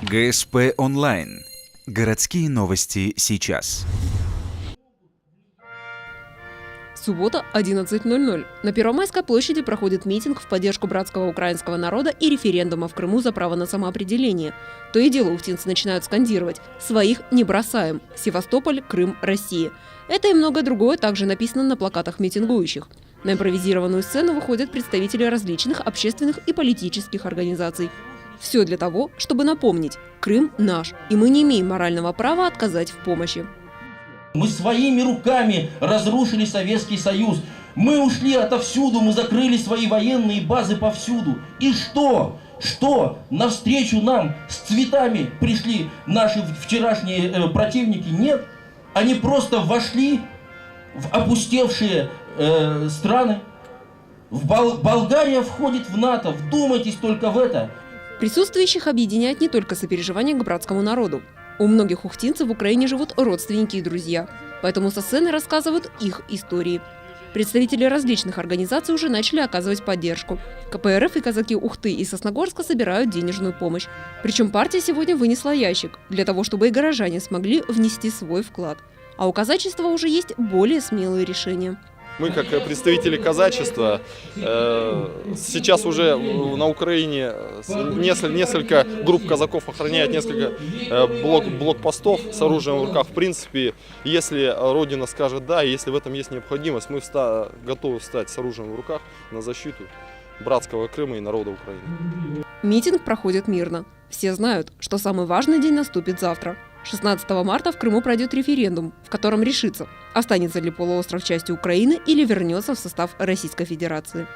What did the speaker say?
ГСП онлайн. Городские новости сейчас. Суббота, 11:00. На Первомайской площади проходит митинг в поддержку братского украинского народа и референдума в Крыму за право на самоопределение. То и дело уфтинцы начинают скандировать «Своих не бросаем! Севастополь, Крым, Россия!». Это и многое другое также написано на плакатах митингующих. На импровизированную сцену выходят представители различных общественных и политических организаций. Все для того, чтобы напомнить – Крым наш, и мы не имеем морального права отказать в помощи. Мы своими руками разрушили Советский Союз. Мы ушли отовсюду, мы закрыли свои военные базы повсюду. И что? Что? Навстречу нам с цветами пришли наши вчерашние противники? Нет. Они просто вошли в опустевшие страны. Болгария входит в НАТО. Вдумайтесь только в это. Присутствующих объединяет не только сопереживание к братскому народу. У многих ухтинцев в Украине живут родственники и друзья, поэтому со сцены рассказывают их истории. Представители различных организаций уже начали оказывать поддержку. КПРФ и казаки Ухты и Сосногорска собирают денежную помощь. Причем партия сегодня вынесла ящик, для того, чтобы и горожане смогли внести свой вклад. А у казачества уже есть более смелые решения. Мы, как представители казачества, сейчас уже на Украине несколько групп казаков охраняют несколько блокпостов с оружием в руках. В принципе, если Родина скажет «да», если в этом есть необходимость, мы готовы встать с оружием в руках на защиту братского Крыма и народа Украины. Митинг проходит мирно. Все знают, что самый важный день наступит завтра. 16 марта в Крыму пройдет референдум, в котором решится, останется ли полуостров частью Украины или вернется в состав Российской Федерации.